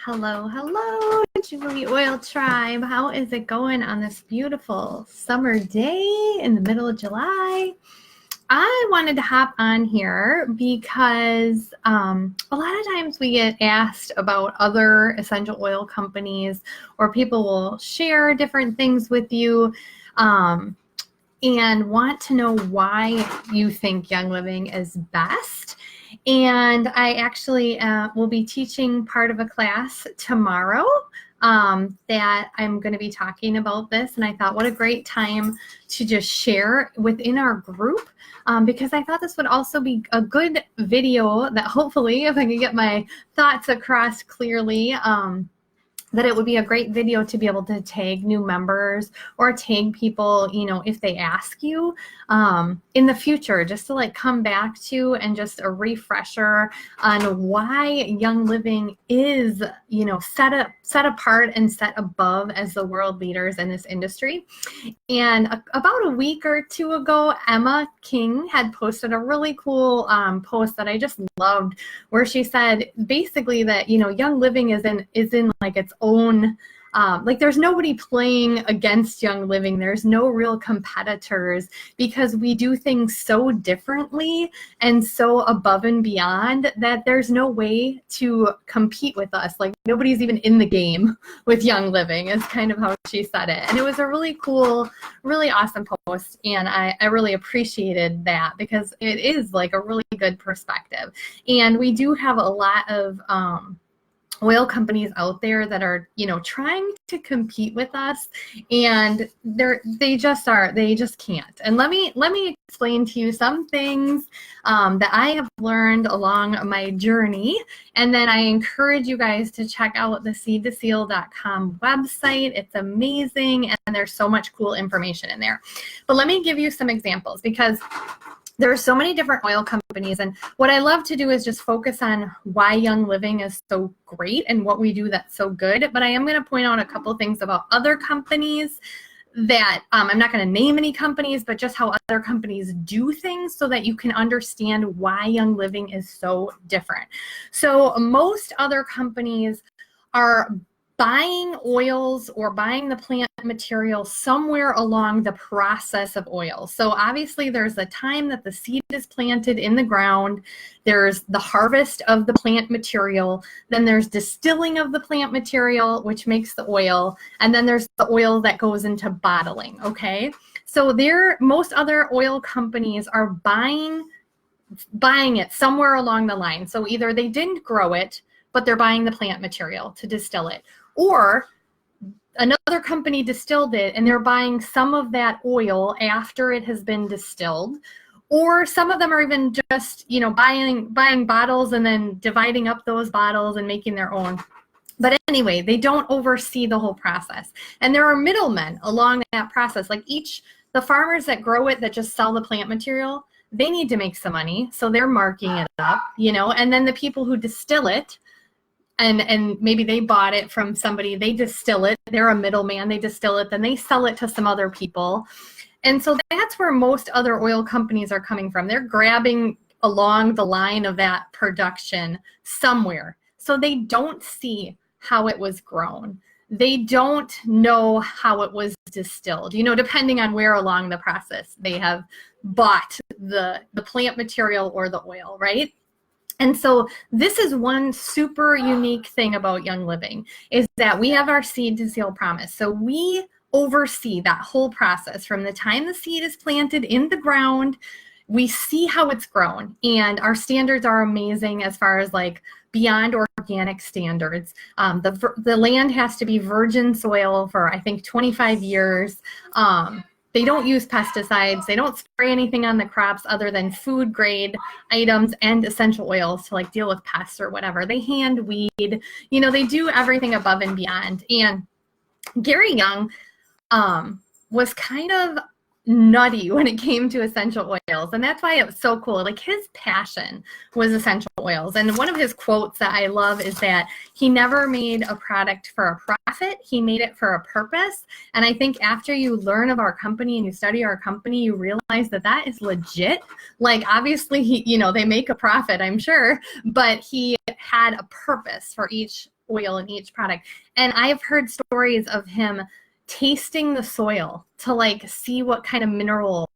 Hello, hello, Julie Oil Tribe. How is it going on this beautiful summer day in the middle of July? I wanted to hop on here because a lot of times we get asked about other essential oil companies, or people will share different things with you and want to know why you think Young Living is best. And I actually will be teaching part of a class tomorrow that I'm going to be talking about this. And I thought, what a great time to just share within our group, because I thought this would also be a good video that hopefully, if I can get my thoughts across clearly, that it would be a great video to be able to tag new members or tag people, you know, if they ask you in the future, just to like come back to, and just a refresher on why Young Living is, you know, set apart and set above as the world leaders in this industry. And about a week or two ago, Emma King had posted a really cool post that I just loved, where she said basically that, you know, Young Living is in like its own, like there's nobody playing against Young Living. There's no real competitors, because we do things so differently and so above and beyond that there's no way to compete with us. Like nobody's even in the game with Young Living, is kind of how she said it. And it was a really cool, really awesome post. And I really appreciated that, because it is like a really good perspective. And we do have a lot of oil companies out there that are, you know, trying to compete with us, and they just can't. And let me explain to you some things that I have learned along my journey, and then I encourage you guys to check out the seedtoseal.com website. It's amazing, and there's so much cool information in there. But let me give you some examples, because there are so many different oil companies, and what I love to do is just focus on why Young Living is so great and what we do that's so good. But I am going to point out a couple things about other companies that I'm not going to name any companies, but just how other companies do things, so that you can understand why Young Living is so different. So most other companies are buying oils or buying the plant material somewhere along the process of oil. So obviously there's the time that the seed is planted in the ground, there's the harvest of the plant material, then there's distilling of the plant material, which makes the oil, and then there's the oil that goes into bottling, okay? So most other oil companies are buying it somewhere along the line. So either they didn't grow it, but they're buying the plant material to distill it, or another company distilled it and they're buying some of that oil after it has been distilled. Or some of them are even just, you know, buying bottles and then dividing up those bottles and making their own. But anyway, they don't oversee the whole process. And there are middlemen along that process. Like the farmers that grow it, that just sell the plant material, they need to make some money. So they're marking it up, you know, and then the people who distill it, and maybe they bought it from somebody, they distill it, they're a middleman, they distill it, then they sell it to some other people. And so that's where most other oil companies are coming from. They're grabbing along the line of that production somewhere. So they don't see how it was grown. They don't know how it was distilled, you know, depending on where along the process they have bought the plant material or the oil, right? And so this is one super unique thing about Young Living, is that we have our seed to seal promise. So we oversee that whole process from the time the seed is planted in the ground. We see how it's grown, and our standards are amazing as far as like beyond organic standards. The land has to be virgin soil for, I think, 25 years. They don't use pesticides. They don't spray anything on the crops other than food grade items and essential oils to like deal with pests or whatever. They hand weed, you know, they do everything above and beyond. And Gary Young was kind of nutty when it came to essential oils. And that's why it was so cool. Like his passion was essential oils. And one of his quotes that I love is that he never made a product for a profit. He made it for a purpose. And I think after you learn of our company and you study our company, you realize that that is legit. Like obviously, they make a profit, I'm sure, but he had a purpose for each oil and each product. And I've heard stories of him tasting the soil to like see what kind of mineral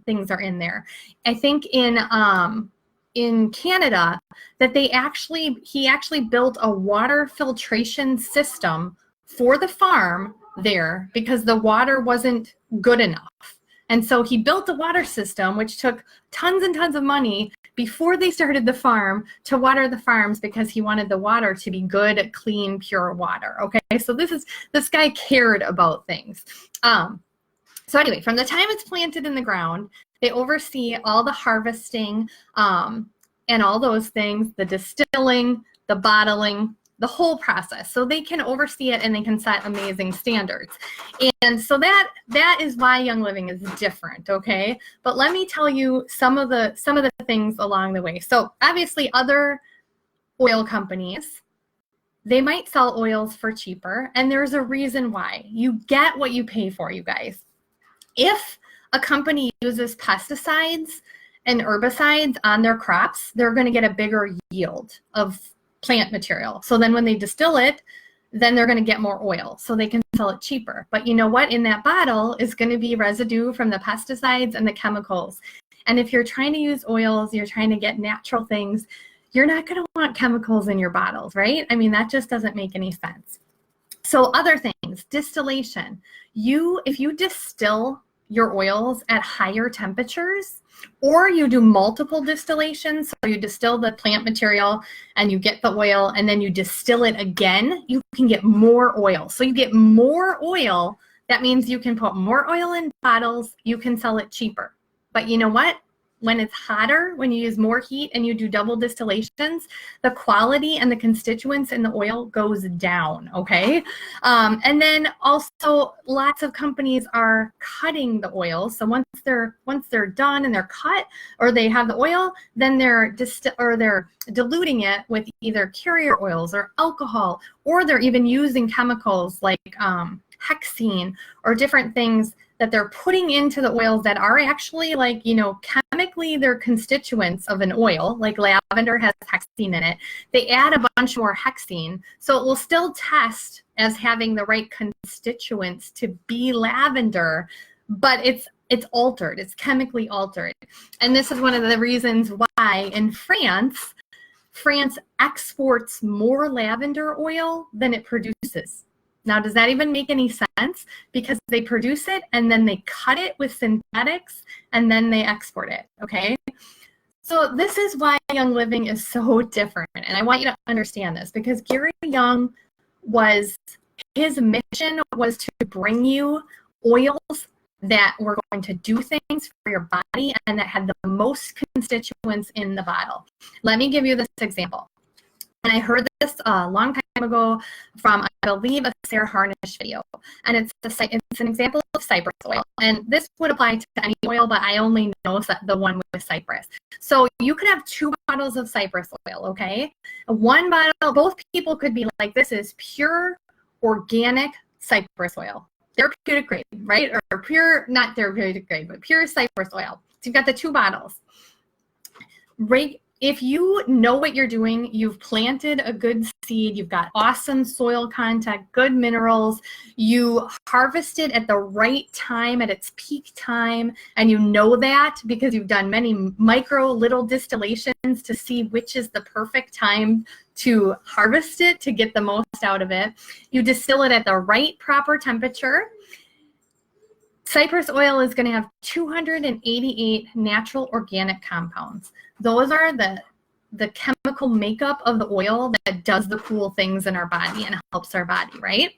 things are in there. I think in Canada that he actually built a water filtration system for the farm there because the water wasn't good enough. And so he built a water system, which took tons and tons of money before they started the farm to water the farms because he wanted the water to be good, clean, pure water. Okay, so this guy cared about things. So anyway, from the time it's planted in the ground, they oversee all the harvesting and all those things, the distilling, the bottling, the whole process. So they can oversee it and they can set amazing standards. And so that is why Young Living is different, okay? But let me tell you some of the things along the way. So obviously other oil companies, they might sell oils for cheaper, and there's a reason why. You get what you pay for, you guys. If a company uses pesticides and herbicides on their crops, they're going to get a bigger yield of plant material. So then when they distill it, then they're going to get more oil so they can sell it cheaper. But you know what? In that bottle is going to be residue from the pesticides and the chemicals. And if you're trying to use oils, you're trying to get natural things, you're not going to want chemicals in your bottles, right? I mean, that just doesn't make any sense. So other things, distillation. If you distill your oils at higher temperatures, or you do multiple distillations, so you distill the plant material and you get the oil and then you distill it again, you can get more oil. So you get more oil. That means you can put more oil in bottles, you can sell it cheaper. But you know what? When it's hotter, when you use more heat and you do double distillations, the quality and the constituents in the oil goes down, okay? And then also lots of companies are cutting the oil. So once they're done and they're cut or they have the oil, then they're diluting it with either carrier oils or alcohol, or they're even using chemicals like hexene or different things that they're putting into the oils that are actually like, chemically they're constituents of an oil, like lavender has hexene in it. They add a bunch more hexene, so it will still test as having the right constituents to be lavender, but it's altered, it's chemically altered. And this is one of the reasons why in France exports more lavender oil than it produces. Now, does that even make any sense? Because they produce it and then they cut it with synthetics and then they export it, okay? So this is why Young Living is so different. And I want you to understand this because Gary Young his mission was to bring you oils that were going to do things for your body and that had the most constituents in the bottle. Let me give you this example. And I heard this a long time ago from, I believe, a Sarah Harnish video. And it's an example of cypress oil. And this would apply to any oil, but I only know the one with cypress. So you could have 2 bottles of cypress oil, okay? One bottle, both people could be like, this is pure organic cypress oil. Therapeutic grade, right? Or pure, not therapeutic grade, but pure cypress oil. So you've got the 2 bottles. If you know what you're doing, you've planted a good seed, you've got awesome soil contact, good minerals, you harvested at the right time, at its peak time, and you know that because you've done many micro little distillations to see which is the perfect time to harvest it, to get the most out of it. You distill it at the right proper temperature. Cypress oil is going to have 288 natural organic compounds. Those are the chemical makeup of the oil that does the cool things in our body and helps our body, right?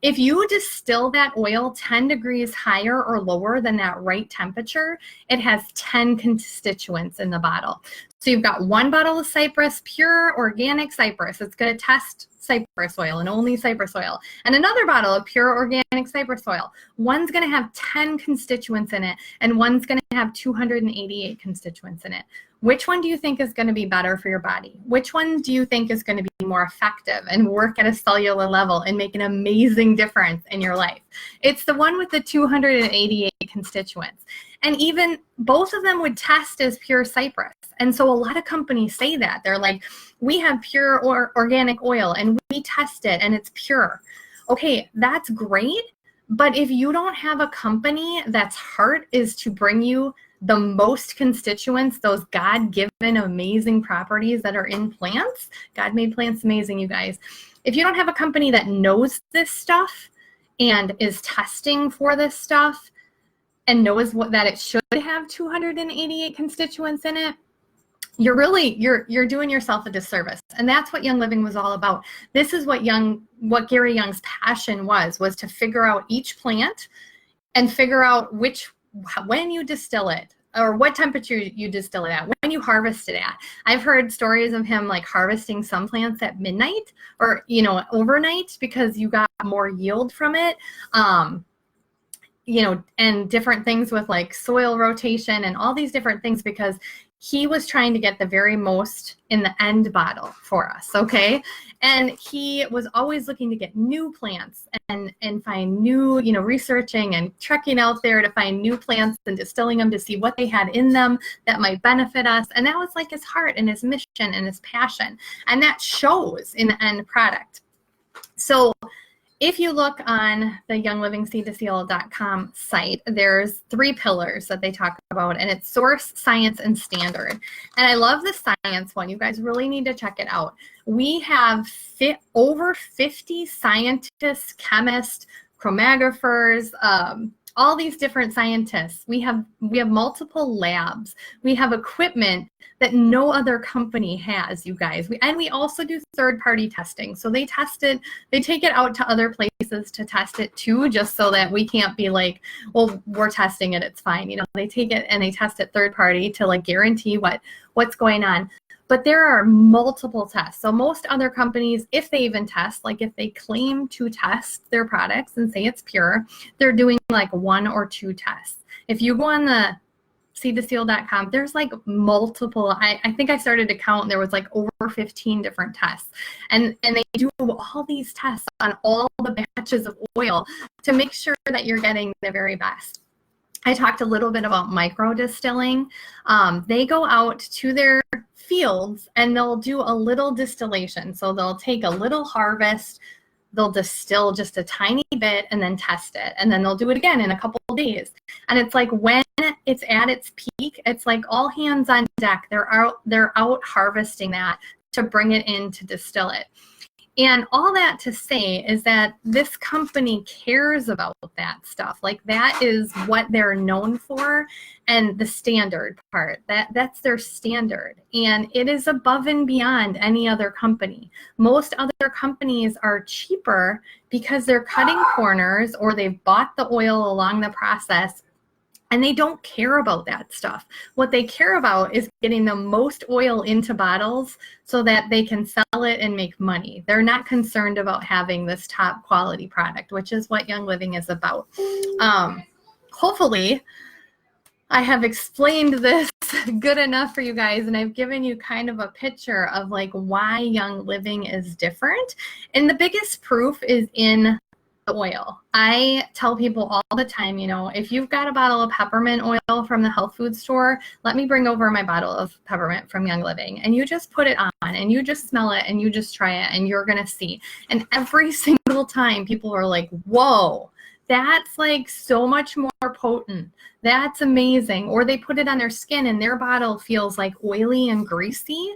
If you distill that oil 10 degrees higher or lower than that right temperature, it has 10 constituents in the bottle. So you've got one bottle of cypress, pure organic cypress. It's going to test cypress oil and only cypress oil. And another bottle of pure organic cypress oil. One's going to have 10 constituents in it, and one's going to have 288 constituents in it. Which one do you think is going to be better for your body? Which one do you think is going to be more effective and work at a cellular level and make an amazing difference in your life? It's the one with the 288 constituents. And even both of them would test as pure cypress. And so a lot of companies say that. They're like, we have pure or organic oil and we test it and it's pure. Okay, that's great. But if you don't have a company that's heart is to bring you the most constituents, those God-given amazing properties that are in plants, God made plants amazing, you guys. If you don't have a company that knows this stuff and is testing for this stuff and knows that it should have 288 constituents in it, you're doing yourself a disservice. And that's what Young Living was all about. This is what Gary Young's passion was to figure out each plant and figure out when you distill it or what temperature you distill it at, when you harvest it at. I've heard stories of him like harvesting some plants at midnight or, overnight because you got more yield from it. And different things with like soil rotation and all these different things because he was trying to get the very most in the end bottle for us, okay? And he was always looking to get new plants and find new, researching and trekking out there to find new plants and distilling them to see what they had in them that might benefit us. And that was like his heart and his mission and his passion. And that shows in the end product. So if you look on the younglivingseed2seal.com site, there's 3 pillars that they talk about, and it's source, science, and standard. And I love the science one. You guys really need to check it out. We have over 50 scientists, chemists, chromatographers, all these different scientists. We have multiple labs. We have equipment that no other company has, you guys. We also do third-party testing. So they test it, they take it out to other places to test it too, just so that we can't be like, well, we're testing it, it's fine. They take it and they test it third-party to like guarantee what's going on. But there are multiple tests. So most other companies, if they even test, like if they claim to test their products and say it's pure, they're doing like 1 or 2 tests. If you go on the seed2seal.com, there's like multiple, I think I started to count, there was like over 15 different tests. And they do all these tests on all the batches of oil to make sure that you're getting the very best. I talked a little bit about micro distilling. They go out to their fields and they'll do a little distillation. So they'll take a little harvest, they'll distill just a tiny bit and then test it. And then they'll do it again in a couple of days. And it's like when it's at its peak, it's like all hands on deck. They're out harvesting that to bring it in to distill it. And all that to say is that this company cares about that stuff. Like that is what they're known for, and the standard part, that's their standard. And it is above and beyond any other company. Most other companies are cheaper because they're cutting corners or they've bought the oil along the process. And they don't care about that stuff. What they care about is getting the most oil into bottles so that they can sell it and make money. They're not concerned about having this top quality product, which is what Young Living is about. Hopefully, I have explained this good enough for you guys, and I've given you kind of a picture of like why Young Living is different. And the biggest proof is in the oil. I tell people all the time, if you've got a bottle of peppermint oil from the health food store, let me bring over my bottle of peppermint from Young Living. And you just put it on and you just smell it and you just try it and you're going to see. And every single time people are like, whoa, that's like so much more potent. That's amazing. Or they put it on their skin and their bottle feels like oily and greasy.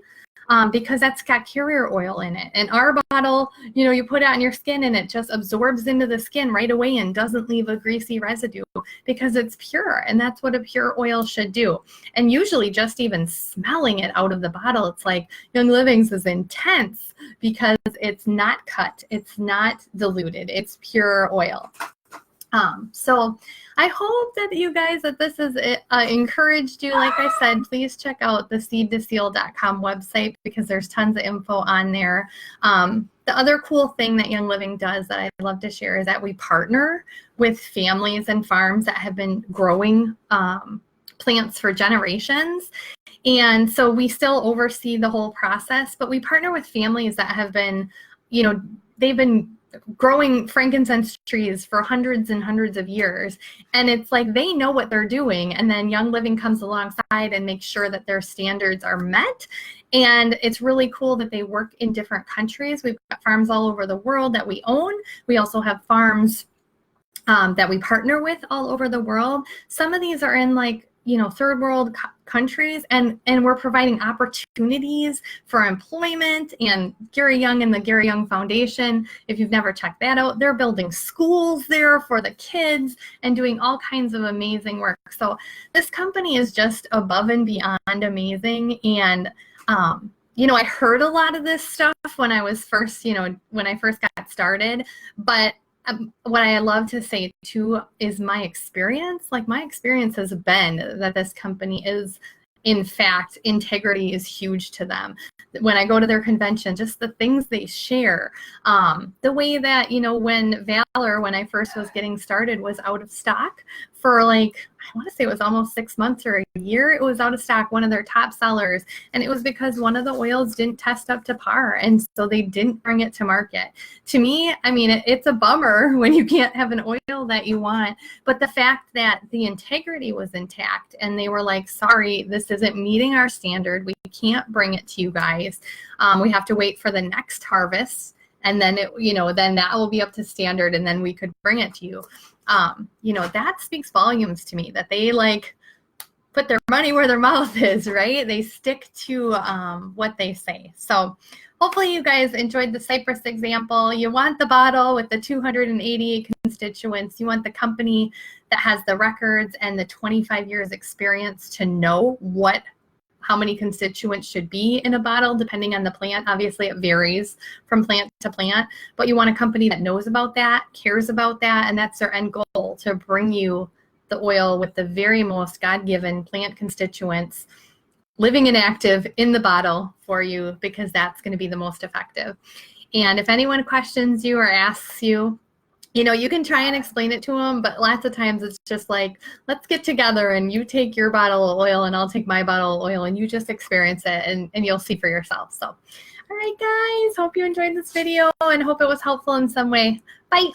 because that's got carrier oil in it. And our bottle, you put it on your skin and it just absorbs into the skin right away and doesn't leave a greasy residue because it's pure. And that's what a pure oil should do. And usually just even smelling it out of the bottle, it's like Young Living's is intense because it's not cut, it's not diluted, it's pure oil. So I hope that you guys, that this has encouraged you. Like I said, please check out the seedtoseal.com website because there's tons of info on there. The other cool thing that Young Living does that I'd love to share is that we partner with families and farms that have been growing plants for generations. And so we still oversee the whole process, but we partner with families that have been, they've been growing frankincense trees for hundreds and hundreds of years. And it's like they know what they're doing. And then Young Living comes alongside and makes sure that their standards are met. And it's really cool that they work in different countries. We've got farms all over the world that we own. We also have farms that we partner with all over the world. Some of these are in third world countries, and we're providing opportunities for employment. And Gary Young and the Gary Young Foundation, if you've never checked that out, they're building schools there for the kids and doing all kinds of amazing work. So this company is just above and beyond amazing. And I heard a lot of this stuff when I was first, when I first got started, but what I love to say too is my experience. Like my experience has been that this company is, in fact, integrity is huge to them. When I go to their convention, just the things they share, the way that, when Valor, when I first was getting started, was out of stock for I want to say it was almost 6 months or a year. It was out of stock, one of their top sellers. And it was because one of the oils didn't test up to par. And so they didn't bring it to market. To me, it's a bummer when you can't have an oil that you want. But the fact that the integrity was intact and they were like, sorry, this isn't meeting our standard. We can't bring it to you guys. We have to wait for the next harvest. And then then that will be up to standard, and then we could bring it to you. That speaks volumes to me, that they put their money where their mouth is, right? They stick to what they say. So hopefully you guys enjoyed the Cypress example. You want the bottle with the 288 constituents. You want the company that has the records and the 25 years experience to know how many constituents should be in a bottle, depending on the plant. Obviously, it varies from plant to plant, but you want a company that knows about that, cares about that, and that's their end goal, to bring you the oil with the very most God-given plant constituents, living and active in the bottle for you, because that's going to be the most effective. And if anyone questions you or asks you, you can try and explain it to them, but lots of times it's just let's get together and you take your bottle of oil and I'll take my bottle of oil and you just experience it and you'll see for yourself. So, all right, guys, hope you enjoyed this video and hope it was helpful in some way. Bye.